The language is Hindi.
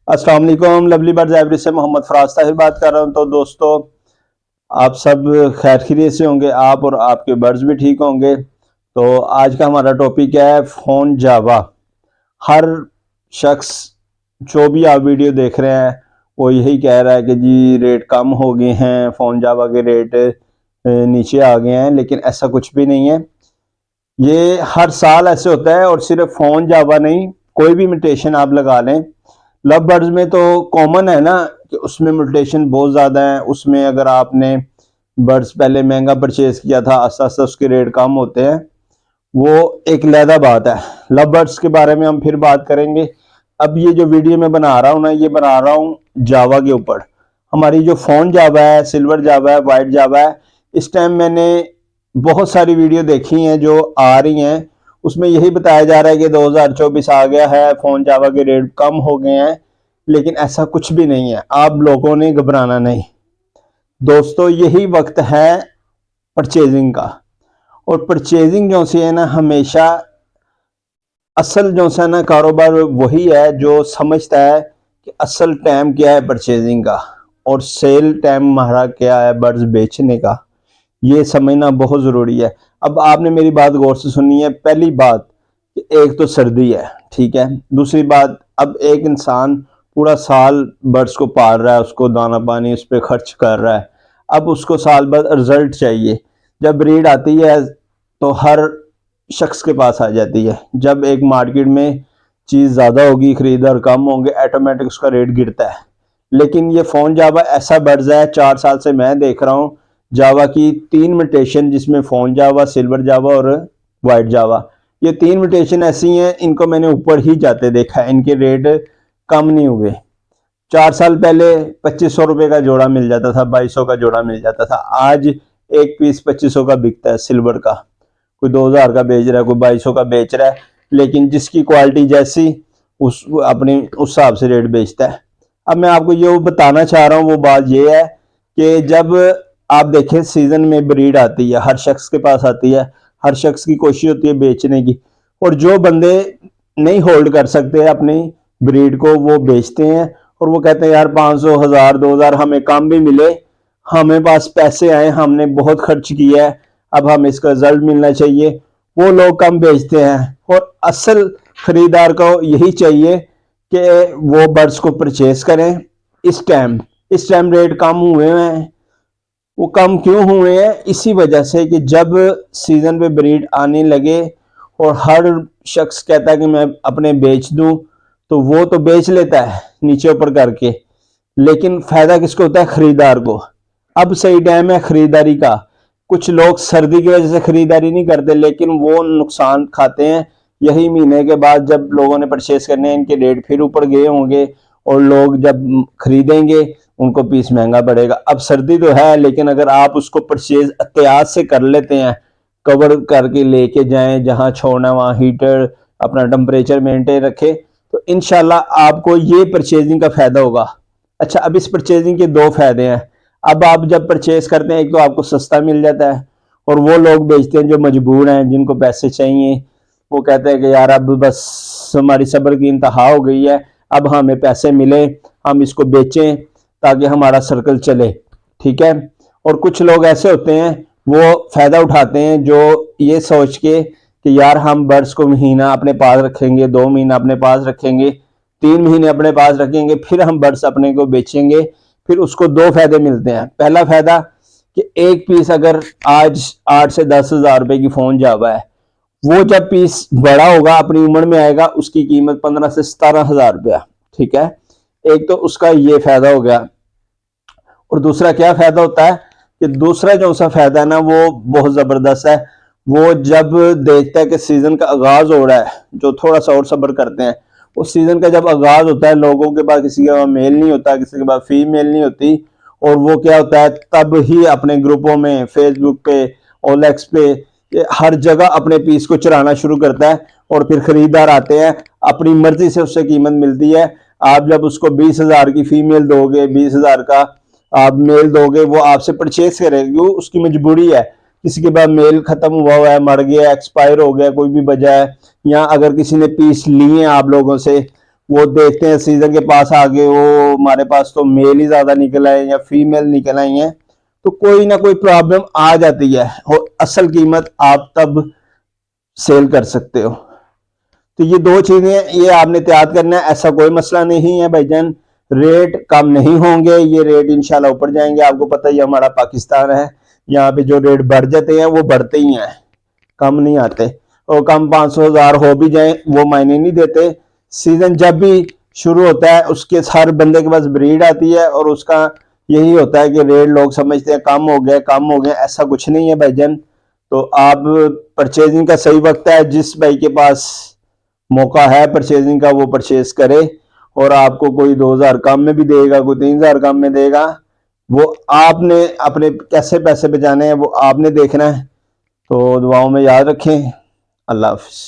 अस्सलाम वालेकुम। लवली बर्ड्स लाइब्रेरी से मोहम्मद फराज ताहिर बात कर रहा हूं। तो दोस्तों, आप सब खैर खैरियत से होंगे, आप और आपके बर्ड्स भी ठीक होंगे। तो आज का हमारा टॉपिक है फ़ोन जावा। हर शख्स जो भी आप वीडियो देख रहे हैं वो यही कह रहा है कि जी रेट कम हो गए हैं, फ़ोन जावा के रेट नीचे आ गए हैं, लेकिन ऐसा कुछ भी नहीं है। ये हर साल ऐसे होता है और सिर्फ फ़ोन जावा नहीं, कोई भी इमिटेशन आप लगा लें। लव बर्ड्स में तो कॉमन है ना कि उसमें म्यूटेशन बहुत ज़्यादा है। उसमें अगर आपने बर्ड्स पहले महंगा परचेज किया था, आस्ता आस्ता उसके रेट कम होते हैं, वो एक लहदा बात है। लव बर्ड्स के बारे में हम फिर बात करेंगे। अब ये जो वीडियो मैं बना रहा हूँ ना, ये बना रहा हूँ जावा के ऊपर। हमारी जो फ़ोन जावा है, सिल्वर जावा है, वाइट जावा है, इस टाइम मैंने बहुत सारी वीडियो देखी हैं जो आ रही हैं, उसमें यही बताया जा रहा है कि 2024 आ गया है, फ़ोन जावा के रेट कम हो गए हैं, लेकिन ऐसा कुछ भी नहीं है। आप लोगों ने घबराना नहीं दोस्तों, यही वक्त है परचेजिंग का। और परचेजिंग जो सी है ना, हमेशा असल जो सा ना कारोबार वही है जो समझता है कि असल टाइम क्या है परचेजिंग का और सेल टाइम हमारा क्या है बर्ड्स बेचने का। ये समझना बहुत ज़रूरी है। अब आपने मेरी बात गौर से सुनी है। पहली बात कि एक तो सर्दी है, ठीक है। दूसरी बात, अब एक इंसान पूरा साल बर्ड्स को पाल रहा है, उसको दाना पानी उस पर खर्च कर रहा है। अब उसको साल बाद रिजल्ट चाहिए। जब ब्रीड आती है तो हर शख्स के पास आ जाती है। जब एक मार्केट में चीज़ ज़्यादा होगी, खरीदार कम होंगे, ऑटोमेटिक उसका रेट गिरता है। लेकिन ये फ़ोन जावा ऐसा बर्ड्स है, 4 साल से मैं देख रहा हूँ जावा की 3 म्यूटेशन, जिसमें फ़ोन जावा, सिल्वर जावा और वाइट जावा, ये 3 म्यूटेशन ऐसी हैं, इनको मैंने ऊपर ही जाते देखा है, इनके रेट कम नहीं हुए। 4 साल पहले 2500 रुपये का जोड़ा मिल जाता था, 2200 का जोड़ा मिल जाता था। आज एक पीस 2500 का बिकता है सिल्वर का। कोई 2000 का बेच रहा है, कोई 2200 का बेच रहा है, लेकिन जिसकी क्वालिटी जैसी उस अपने उस हिसाब से रेट बेचता है। अब मैं आपको ये बताना चाह रहा हूँ, वो बात ये है कि जब आप देखें सीजन में ब्रीड आती है, हर शख्स के पास आती है, हर शख्स की कोशिश होती है बेचने की, और जो बंदे नहीं होल्ड कर सकते अपनी ब्रीड को वो बेचते हैं। और वो कहते हैं यार 500, 1000, 2000 हमें कम भी मिले, हमें पास पैसे आए, हमने बहुत खर्च किया है, अब हमें इसका रिजल्ट मिलना चाहिए। वो लोग कम बेचते हैं और असल खरीदार को यही चाहिए कि वो बर्ड्स को परचेज करें। इस टाइम रेट कम हुए हैं। वो कम क्यों हुए हैं? इसी वजह से कि जब सीजन पे ब्रीड आने लगे और हर शख्स कहता है कि मैं अपने बेच दूं, तो वो तो बेच लेता है नीचे ऊपर करके, लेकिन फायदा किसको होता है? खरीदार को। अब सही टाइम है खरीदारी का। कुछ लोग सर्दी की वजह से खरीदारी नहीं करते, लेकिन वो नुकसान खाते हैं। यही महीने के बाद जब लोगों ने परचेज करने हैं, इनके रेट फिर ऊपर गए होंगे और लोग जब खरीदेंगे उनको पीस महंगा पड़ेगा। अब सर्दी तो है, लेकिन अगर आप उसको परचेज एहतियात से कर लेते हैं, कवर करके लेके जाएं, जहां छोड़ना वहां हीटर अपना टेम्परेचर मेंटेन रखे, तो इंशाल्लाह आपको ये परचेजिंग का फायदा होगा। अच्छा, अब इस परचेजिंग के 2 फायदे हैं। अब आप जब परचेज करते हैं, एक तो आपको सस्ता मिल जाता है, और वो लोग बेचते हैं जो मजबूर हैं, जिनको पैसे चाहिए, वो कहते हैं कि यार अब बस हमारी सब्र की इंतहा हो गई है, अब हमें पैसे मिले, हम इसको बेचें ताकि हमारा सर्कल चले, ठीक है। और कुछ लोग ऐसे होते हैं वो फायदा उठाते हैं जो ये सोच के कि यार हम बर्ड्स को महीना अपने पास रखेंगे, 2 महीना अपने पास रखेंगे, 3 महीने अपने पास रखेंगे, फिर हम बर्ड्स अपने को बेचेंगे। फिर उसको 2 फायदे मिलते हैं। पहला फायदा कि एक पीस अगर आज 8 से 10 हज़ार रुपए की फोन जावा है, वो जब पीस बड़ा होगा, अपनी उम्र में आएगा, उसकी कीमत 15 से 17 हज़ार रुपया, ठीक है। एक तो उसका ये फायदा हो गया। और दूसरा क्या फायदा होता है कि दूसरा जो सा फायदा है ना, वो बहुत जबरदस्त है। वो जब देखता है कि सीजन का आगाज हो रहा है, जो थोड़ा सा और सब्र करते हैं, उस सीजन का जब आगाज होता है, लोगों के पास किसी के पास मेल नहीं होता, किसी के पास फीमेल नहीं होती, और वो क्या होता है तब ही अपने ग्रुपों में, फेसबुक पे, ओलेक्स पे, हर जगह अपने पीस को चराना शुरू करता है। और फिर खरीदार आते हैं, अपनी मर्जी से उससे कीमत मिलती है। आप जब उसको 20 हज़ार की फीमेल दोगे, 20 हज़ार का आप मेल दोगे, वो आपसे परचेज करेगी, उसकी मजबूरी है। किसी के पास मेल खत्म हुआ है, मर गया, एक्सपायर हो गया, कोई भी वजह है, या अगर किसी ने पीस लिए आप लोगों से, वो देखते हैं सीजन के पास आगे वो हमारे पास तो मेल ही ज्यादा निकल आए या फीमेल निकल आई हैं, तो कोई ना कोई प्रॉब्लम आ जाती है और असल कीमत आप तब सेल कर सकते हो। तो ये दो चीजें ये आपने तैयार करना है, ऐसा कोई मसला नहीं है भाईजान। रेट कम नहीं होंगे, ये रेट इंशाल्लाह ऊपर जाएंगे। आपको पता ही हमारा पाकिस्तान है, यहाँ पे जो रेट बढ़ जाते हैं वो बढ़ते ही हैं, कम नहीं आते। और कम 500,000 हो भी जाए वो मायने नहीं देते। सीजन जब भी शुरू होता है उसके हर बंदे के पास ब्रीड आती है और उसका यही होता है कि रेट लोग समझते हैं कम हो गए कम हो गए, ऐसा कुछ नहीं है भाईजान। तो आप परचेजिंग का सही वक्त है, जिस भाई के पास मौका है परचेजिंग का वो परचेज करे, और आपको कोई 2,000 कम में भी देगा, कोई 3,000 कम में देगा। वो आपने अपने कैसे पैसे बचाने हैं वो आपने देखना है। तो दुआओं में याद रखें। अल्लाह हाफिज।